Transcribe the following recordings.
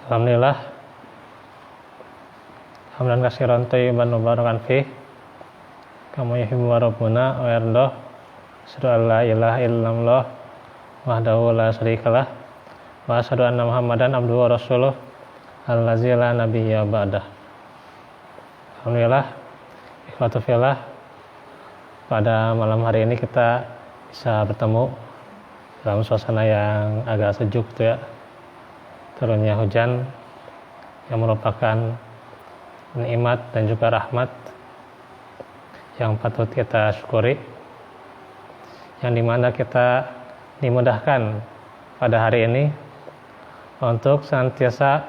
Alhamdulillah, hamdan katsiran thayyiban mubarakan fih, kama yuhibbu rabbuna wa yardah. Asyhadu an la ilaha illallah wahdahu la syarikalah wa asyhadu anna Muhammadan abduhu wa rasuluh allazi la nabiyya ba'dah. Alhamdulillah, ikhwatu fillah, pada malam hari ini kita bisa bertemu dalam suasana yang agak sejuk gitu ya. Turunnya hujan yang merupakan nikmat dan juga rahmat yang patut kita syukuri, yang dimana kita dimudahkan pada hari ini untuk senantiasa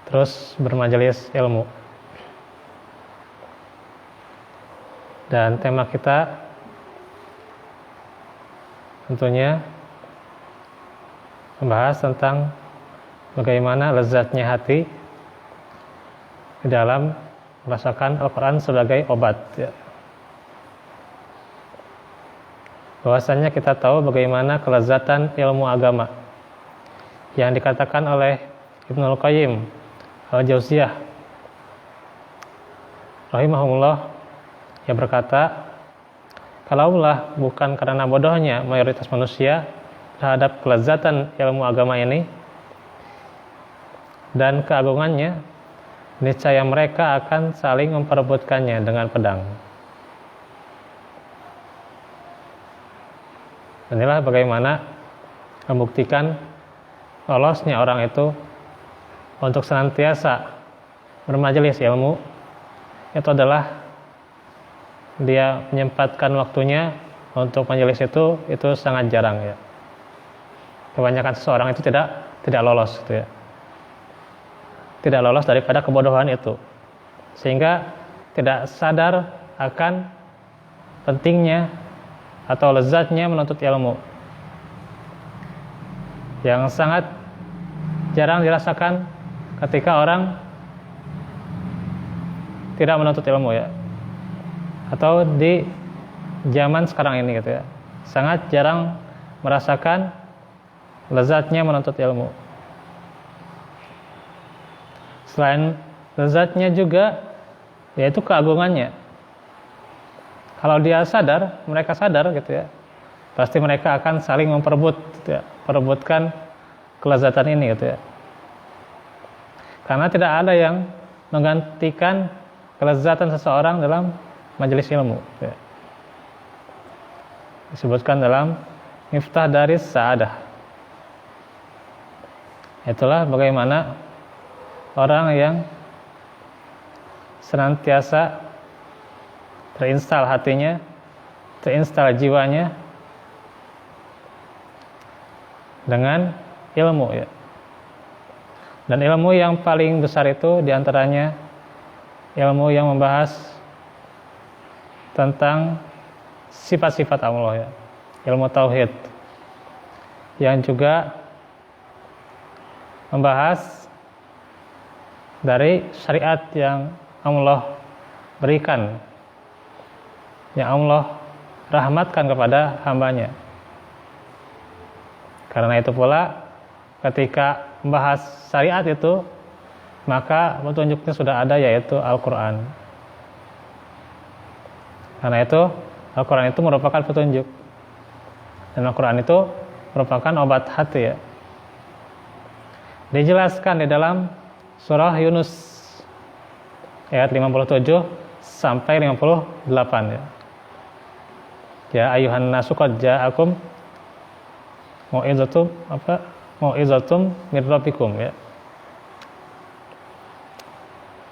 terus bermajelis ilmu. Dan tema kita tentunya membahas tentang bagaimana lezatnya hati di dalam merasakan Al-Quran sebagai obat ya. Bahwasanya kita tahu bagaimana kelezatan ilmu agama yang dikatakan oleh Ibnul Qayyim Al-Jauziyah rahimahullah, yang berkata, kalaulah bukan karena bodohnya mayoritas manusia terhadap kelezatan ilmu agama ini dan keagungannya, niscaya mereka akan saling memperebutkannya dengan pedang. Inilah bagaimana membuktikan lolosnya orang itu untuk senantiasa bermajelis ilmu, itu adalah dia menyempatkan waktunya untuk majelis itu sangat jarang ya. Kebanyakan seseorang itu tidak lolos gitu ya. Tidak lolos daripada kebodohan itu, sehingga tidak sadar akan pentingnya atau lezatnya menuntut ilmu yang sangat jarang dirasakan ketika orang tidak menuntut ilmu ya, atau di zaman sekarang ini gitu ya, sangat jarang merasakan lezatnya menuntut ilmu. Selain lezatnya juga yaitu keagungannya. Kalau dia sadar, mereka sadar gitu ya, pasti mereka akan saling memperebut gitu ya, perebutkan kelezatan ini gitu ya. Karena tidak ada yang menggantikan kelezatan seseorang dalam majelis ilmu gitu ya. Disebutkan dalam Miftah Daris Sa'adah. Itulah bagaimana orang yang senantiasa terinstal hatinya, terinstal jiwanya dengan ilmu ya. Dan ilmu yang paling besar itu diantaranya ilmu yang membahas tentang sifat-sifat Allah ya, ilmu tauhid, yang juga membahas dari syariat yang Allah berikan, yang Allah rahmatkan kepada hambanya. Karena itu pula ketika membahas syariat itu, maka petunjuknya sudah ada, yaitu Al-Quran. Karena itu Al-Quran itu merupakan petunjuk, dan Al-Quran itu merupakan obat hati ya. Dijelaskan di dalam surah Yunus ayat 57 sampai 58 ya. Ya ayuhan nasu qad ja'akum mau'izatum min rabbikum ya.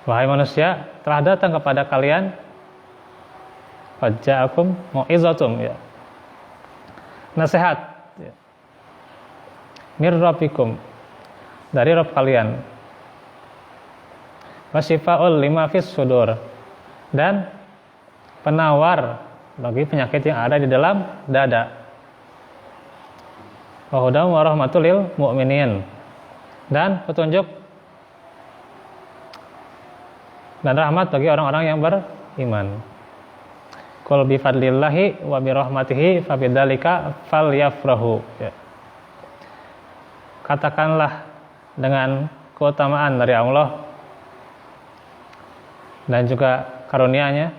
Wahai manusia, telah datang kepada kalian qad ja'akum mau'izatum ya, nasihat ya, min rabbikum, dari Rabb kalian, wasyifaul lima fis sudur, dan penawar bagi penyakit yang ada di dalam dada, wa hudan wa rahmatul lil mu'minin, dan petunjuk dan rahmat bagi orang-orang yang beriman. Qul bi fadlillahi wa bi rahmatihi fa bidzalika falyafrahu ya. Katakanlah dengan keutamaan dari Allah dan juga karunia-Nya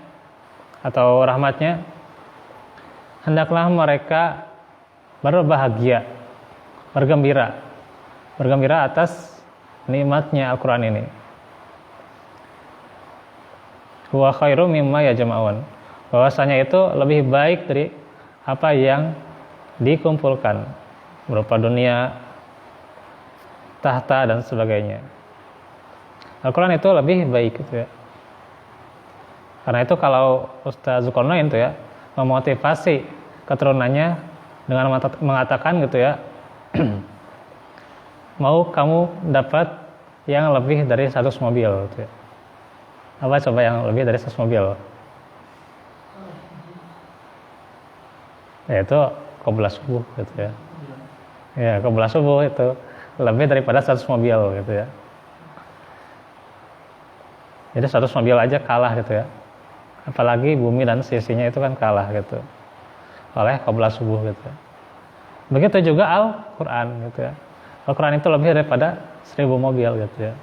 atau rahmat-Nya, hendaklah mereka berbahagia, bergembira atas nikmatnya Al-Quran ini. Huwa khairum mimma yajma'un, bahwasanya itu lebih baik dari apa yang dikumpulkan berupa dunia, tahta dan sebagainya. Al-Quran itu lebih baik gitu ya. Karena itu kalau Ustaz Zulkarnain itu ya memotivasi keturunannya dengan mengatakan gitu ya, mau kamu dapat yang lebih dari 100 mobil gitu ya. Apa coba yang lebih dari 100 mobil? Yaitu qobla subuh gitu ya. Ya, qobla subuh itu lebih daripada 100 mobil gitu ya. Jadi 100 mobil aja kalah gitu ya. Apalagi bumi dan sisinya itu kan kalah gitu oleh qobla subuh gitu. Begitu juga Al-Quran gitu ya. Al-Quran itu lebih daripada 1000 mobil gitu ya.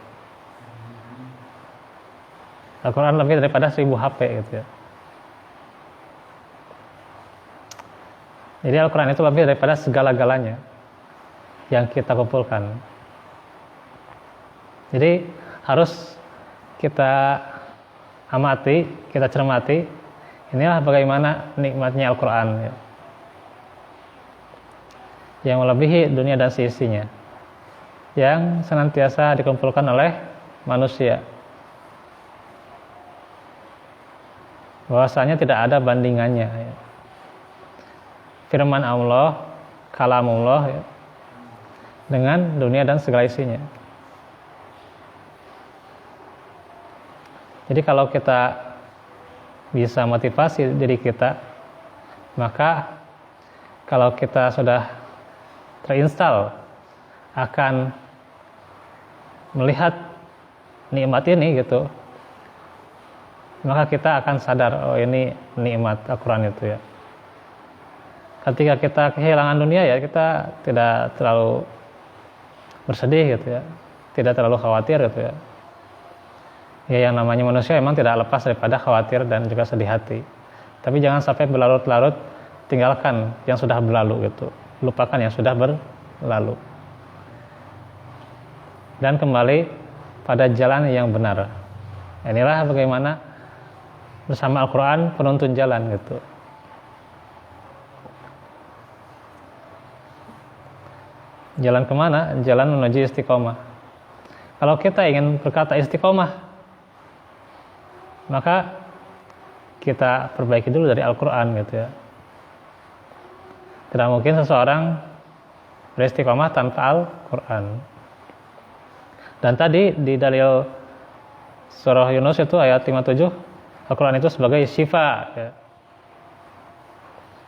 Al-Quran lebih daripada 1000 HP gitu ya. Jadi Al-Quran itu lebih daripada segala-galanya yang kita kumpulkan. Jadi harus kita amati, kita cermati, inilah bagaimana nikmatnya Al-Quran ya, yang melebihi dunia dan seisinya, yang senantiasa dikumpulkan oleh manusia, bahwasanya tidak ada bandingannya ya. Firman Allah, kalamullah ya, dengan dunia dan segala isinya. Jadi kalau kita bisa motivasi diri kita, maka kalau kita sudah terinstall akan melihat nikmat ini gitu, maka kita akan sadar, oh ini nikmat Al-Quran itu ya. Ketika kita kehilangan dunia ya, kita tidak terlalu bersedih gitu ya, tidak terlalu khawatir gitu ya. Ya, yang namanya manusia memang tidak lepas daripada khawatir dan juga sedih hati. Tapi jangan sampai berlarut-larut, tinggalkan yang sudah berlalu gitu. Lupakan yang sudah berlalu. Dan kembali pada jalan yang benar. Inilah bagaimana bersama Al-Quran penuntun jalan gitu. Jalan kemana? Jalan menuju istiqomah. Kalau kita ingin berkata istiqomah, maka kita perbaiki dulu dari Al-Quran gitu ya. Tidak mungkin seseorang beristiqomah tanpa Al-Quran. Dan tadi di dalil surah Yunus itu ayat 57, Al-Quran itu sebagai syifa ya.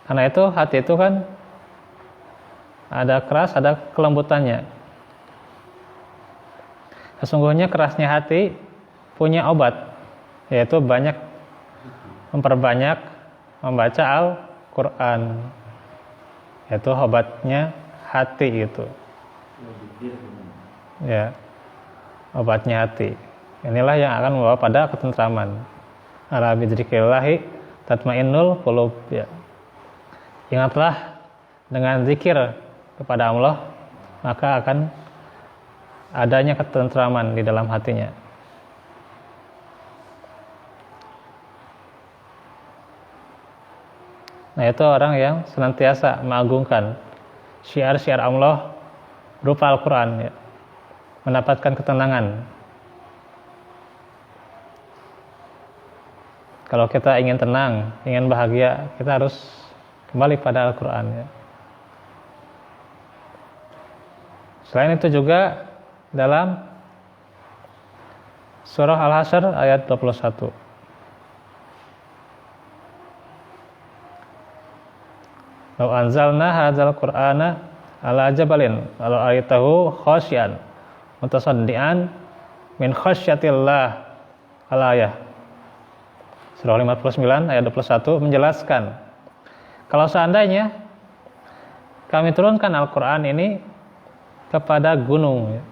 Karena itu hati itu kan ada keras, ada kelembutannya. Sesungguhnya kerasnya hati punya obat, yaitu memperbanyak membaca Al-Quran, yaitu obatnya hati itu ya, obatnya hati. Inilah yang akan membawa pada ketentraman. Ala bidzikrillahi tatmainnul qulub ya. Ingatlah dengan zikir kepada Allah, maka akan adanya ketentraman di dalam hatinya. Nah, itu orang yang senantiasa mengagungkan syiar-syiar Allah berupa Al-Quran ya, mendapatkan ketenangan. Kalau kita ingin tenang, ingin bahagia, kita harus kembali pada Al-Quran ya. Selain itu juga dalam surah Al-Hasyr ayat 21. Lau anzalna hadzal qur'ana ala jabalin lalu ayatahu khasyan mutasaddian min khasyatillah al-ayah. Surah 59 ayat 21 menjelaskan, kalau seandainya kami turunkan Al-Quran ini kepada gunung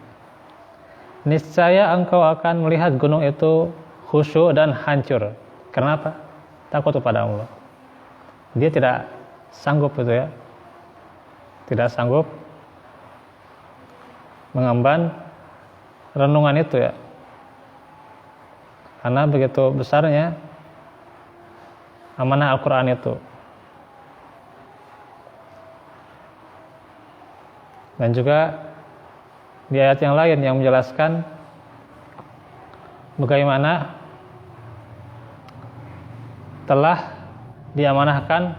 niscaya engkau akan melihat gunung itu khusyuk dan hancur. Kenapa? Takut kepada Allah. Dia tidak sanggup itu ya, tidak sanggup mengemban renungan itu ya, karena begitu besarnya amanah Al-Quran itu. Dan juga di ayat yang lain yang menjelaskan bagaimana telah diamanahkan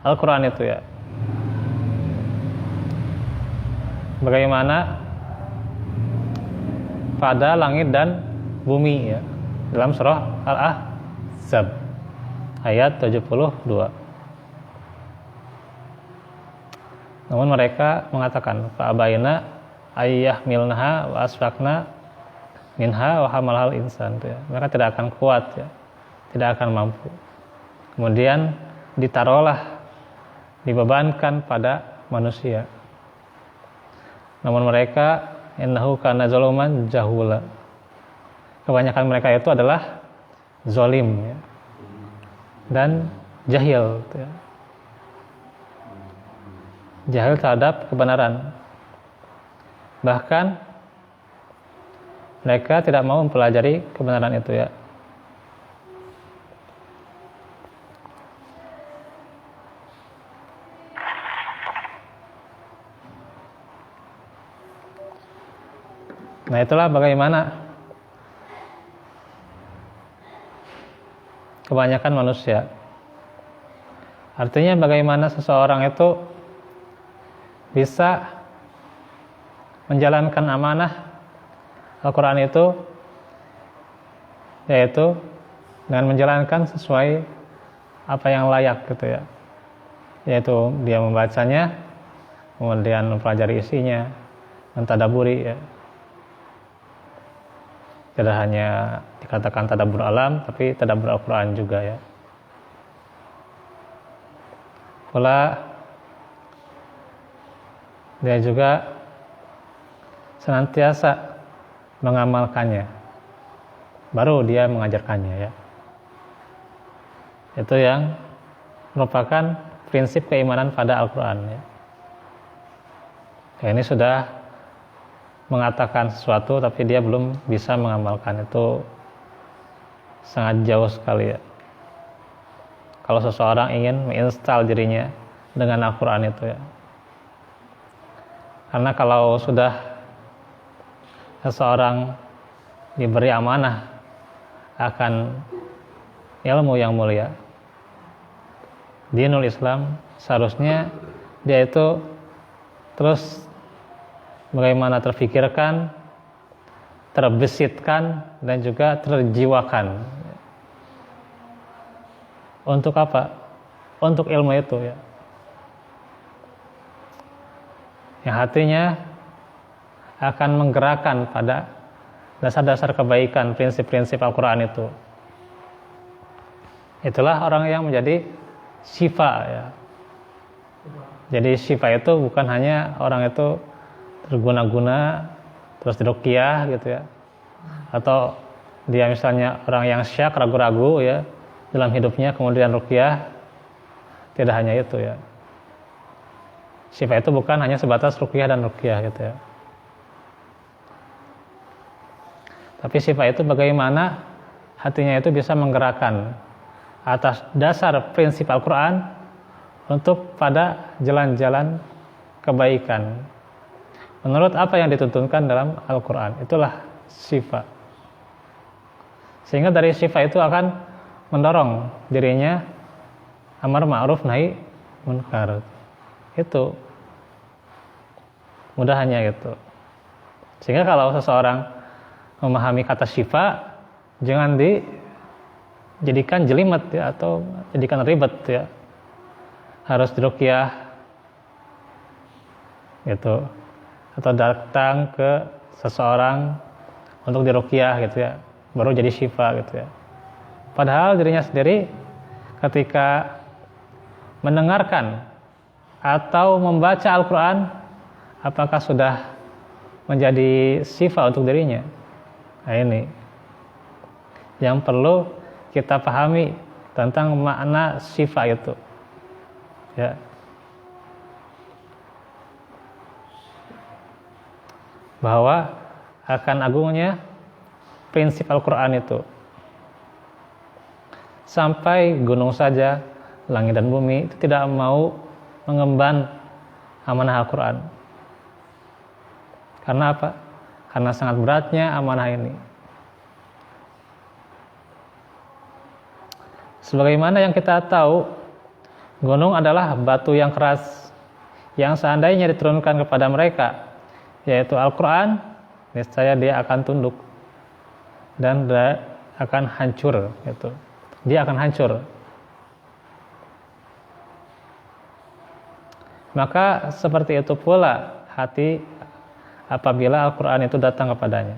Al-Quran itu ya, bagaimana pada langit dan bumi ya, dalam surah Al-Ahzab ayat 72. Namun mereka mengatakan fa'abaina ayyahmilnaha wa asfaqna minha wa hamalhal insan ya. Mereka tidak akan kuat ya, tidak akan mampu. Kemudian ditaruhlah, dibebankan pada manusia. Namun mereka innahu kana zaluman jahula. Kebanyakan mereka itu adalah zalim ya, dan jahil ya. Jahil terhadap kebenaran. Bahkan mereka tidak mau mempelajari kebenaran itu ya. Nah, itulah bagaimana kebanyakan manusia. Artinya bagaimana seseorang itu bisa menjalankan amanah Al-Quran itu, yaitu dengan menjalankan sesuai apa yang layak gitu ya, yaitu dia membacanya, kemudian mempelajari isinya, mentadaburi ya. Tidak hanya dikatakan tadabbur alam, tapi tadabbur Al-Quran juga ya. Pula dia juga senantiasa mengamalkannya, baru dia mengajarkannya ya. Itu yang merupakan prinsip keimanan pada Al-Quran ya. Ini sudah mengatakan sesuatu tapi dia belum bisa mengamalkan, itu sangat jauh sekali ya. Kalau seseorang ingin menginstal dirinya dengan Al-Quran itu ya, karena kalau sudah seseorang diberi amanah akan ilmu yang mulia, dinul Islam, seharusnya dia itu terus bagaimana terfikirkan, terbesitkan, dan juga terjiwakan. Untuk apa? Untuk ilmu itu ya. Yang hatinya akan menggerakkan pada dasar-dasar kebaikan, prinsip-prinsip Al-Quran itu. Itulah orang yang menjadi syifa ya. Jadi syifa itu bukan hanya orang itu terguna-guna terus diruqyah gitu ya, atau dia misalnya orang yang syak, ragu-ragu ya dalam hidupnya, kemudian ruqyah. Tidak hanya itu ya. Syifa itu bukan hanya sebatas ruqyah dan ruqyah gitu ya, tapi syifa itu bagaimana hatinya itu bisa menggerakkan atas dasar prinsip Al-Quran untuk pada jalan-jalan kebaikan menurut apa yang dituntunkan dalam Al-Quran. Itulah syifa. Sehingga dari syifa itu akan mendorong dirinya amar ma'ruf nahi munkar. Itu mudahannya gitu. Sehingga kalau seseorang memahami kata syifa, jangan dijadikan jelimet ya, atau jadikan ribet ya, harus diruqyah gitu, atau datang ke seseorang untuk diruqyah gitu ya, baru jadi syifa gitu ya. Padahal dirinya sendiri ketika mendengarkan atau membaca Al-Quran, apakah sudah menjadi sifat untuk dirinya. Nah, ini yang perlu kita pahami tentang makna sifat itu. Ya. Bahwa akan agungnya prinsip Al-Quran itu. Sampai gunung saja, langit dan bumi itu tidak mau mengemban amanah Al-Quran. Karena apa? Karena sangat beratnya amanah ini. Sebagaimana yang kita tahu, gunung adalah batu yang keras yang seandainya diturunkan kepada mereka, yaitu Al-Quran, niscaya dia akan tunduk dan dia akan hancur. Gitu. Dia akan hancur. Maka seperti itu pula hati apabila Al-Quran itu datang kepadanya.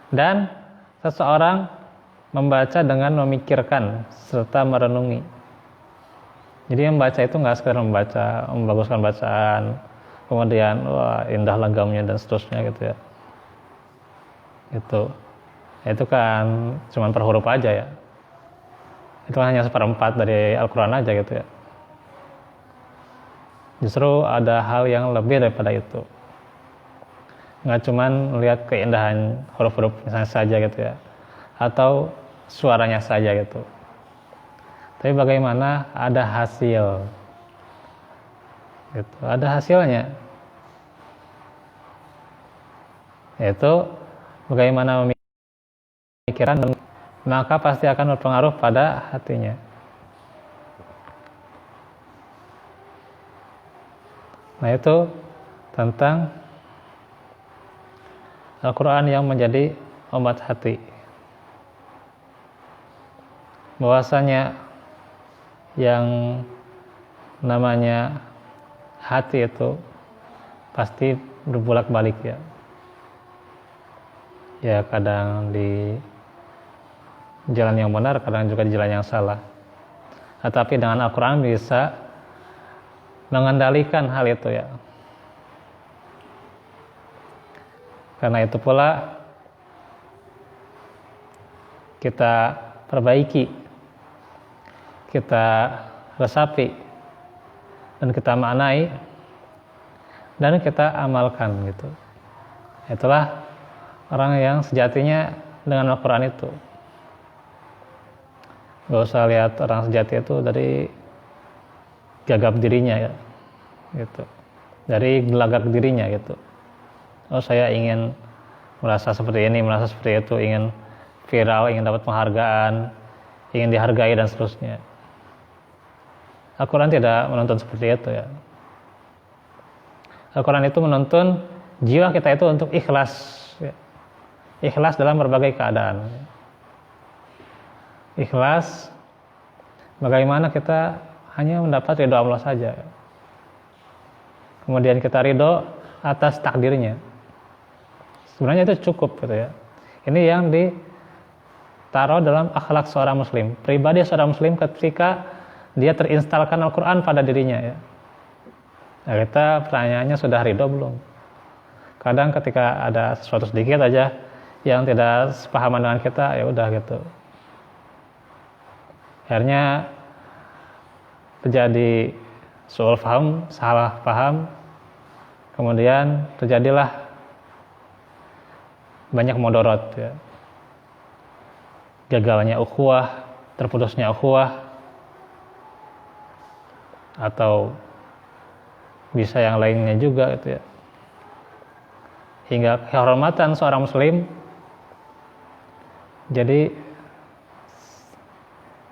Dan seseorang membaca dengan memikirkan serta merenungi. Jadi membaca itu nggak sekedar membaca, membaguskan bacaan, kemudian wah indah lagamnya dan seterusnya gitu ya. Itu kan cuma per huruf aja ya. Itu hanya 1/4 dari Al-Quran aja gitu ya. Justru ada hal yang lebih daripada itu. Nggak cuma melihat keindahan huruf-huruf misalnya saja gitu ya, atau suaranya saja gitu. Tapi bagaimana ada hasil gitu, ada hasilnya, yaitu bagaimana memikirkan, maka pasti akan berpengaruh pada hatinya. Nah, itu tentang Al-Quran yang menjadi obat hati. Bahwasanya yang namanya hati itu pasti berbolak-balik ya. Ya kadang di jalan yang benar, kadang juga di jalan yang salah. Tetapi dengan Al-Quran bisa mengendalikan hal itu ya. Karena itu pula kita perbaiki, kita resapi, dan kita maknai, dan kita amalkan gitu. Itulah orang yang sejatinya dengan Al-Quran itu. Gak usah lihat orang sejati itu dari gagap dirinya ya, gitu. Dari gelagak dirinya gitu. Oh saya ingin merasa seperti ini, merasa seperti itu, ingin viral, ingin dapat penghargaan, ingin dihargai dan seterusnya. Al-Quran tidak menuntun seperti itu ya. Al-Quran itu menuntun jiwa kita itu untuk ikhlas ya. Ikhlas dalam berbagai keadaan. Ikhlas bagaimana kita hanya mendapat ridho Allah saja. Kemudian kita ridho atas takdirnya. Sebenarnya itu cukup gitu ya. Ini yang ditaruh dalam akhlak seorang muslim. Pribadi seorang muslim ketika dia terinstalkan Al-Quran pada dirinya ya. Nah, kita pertanyaannya sudah ridho belum? Kadang ketika ada sesuatu sedikit aja yang tidak sepahaman dengan kita, ya udah gitu. Akhirnya terjadi su'ul faham, salah paham. Kemudian terjadilah banyak mudorot ya. Gagalnya ukhuwah, terputusnya ukhuwah, atau bisa yang lainnya juga gitu ya. Hingga kehormatan seorang muslim jadi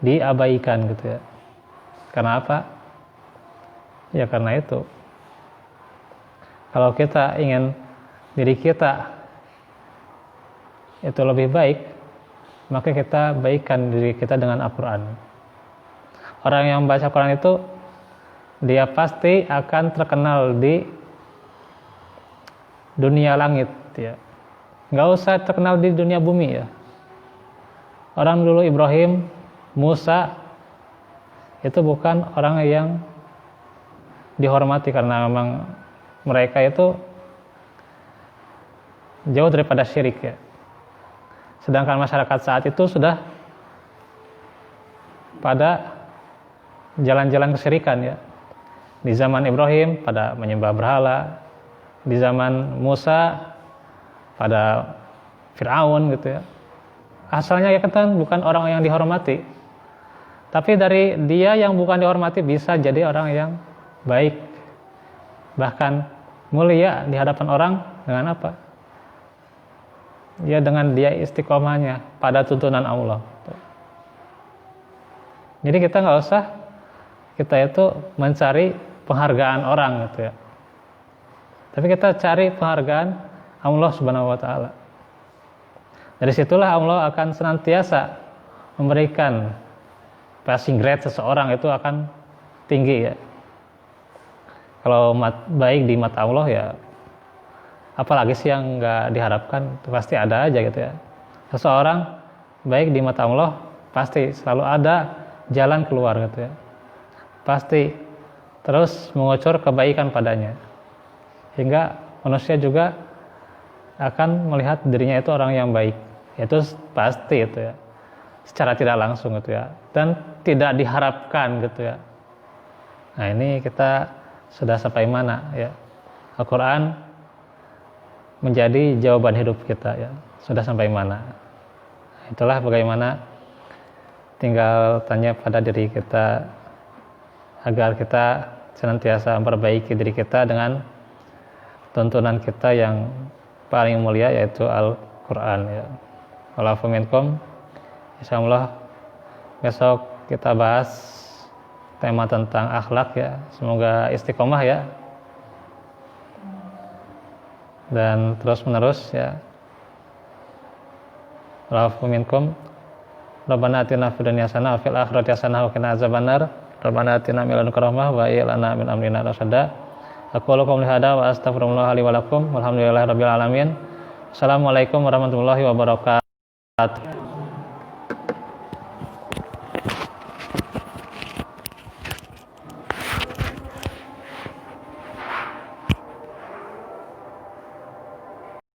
diabaikan gitu ya. Karena apa? Ya karena itu. Kalau kita ingin diri kita itu lebih baik, maka kita baikkan diri kita dengan Al-Quran. Orang yang membaca Al-Quran itu dia pasti akan terkenal di dunia langit ya. Nggak usah terkenal di dunia bumi ya. Orang dulu Ibrahim, Musa itu bukan orang yang dihormati karena memang mereka itu jauh daripada syirik ya. Sedangkan masyarakat saat itu sudah pada jalan-jalan kesyirikan ya. Di zaman Ibrahim pada menyembah berhala, di zaman Musa pada Fir'aun gitu ya. Asalnya ya kan bukan orang yang dihormati, tapi dari dia yang bukan dihormati bisa jadi orang yang baik, bahkan mulia di hadapan orang dengan apa? Ya dengan dia istiqomahnya pada tuntunan Allah. Jadi kita nggak usah kita itu mencari penghargaan orang gitu ya. Tapi kita cari penghargaan Allah Subhanahu wa taala. Dari situlah Allah akan senantiasa memberikan passing grade seseorang itu akan tinggi ya. Kalau baik di mata Allah ya, apalagi sih yang nggak diharapkan, itu pasti ada aja gitu ya. Seseorang baik di mata Allah pasti selalu ada jalan keluar gitu ya. Pasti terus mengucur kebaikan padanya, hingga manusia juga akan melihat dirinya itu orang yang baik. Itu pasti itu ya, secara tidak langsung gitu ya, dan tidak diharapkan gitu ya. Nah ini kita sudah sampai mana ya? Al-Quran menjadi jawaban hidup kita ya, sudah sampai mana? Itulah bagaimana, tinggal tanya pada diri kita agar kita senantiasa memperbaiki diri kita dengan tuntunan kita yang paling mulia, yaitu Al-Quran ya. Walafu minkum, insyaallah besok kita bahas tema tentang akhlak ya. Semoga istiqomah ya, dan terus menerus ya. Walafu minkum, Rabbana atina fid dunya hasanah wa fil akhirati hasanah wa qina azabannar. Rabbana atina min ladunka rahmah wa hayyi lana min amrina rasyada. Aqulu qouli hadza wa astaghfirullah li wa lakum walhamdulillahirabbil alamin. Assalamualaikum warahmatullahi wabarakatuh.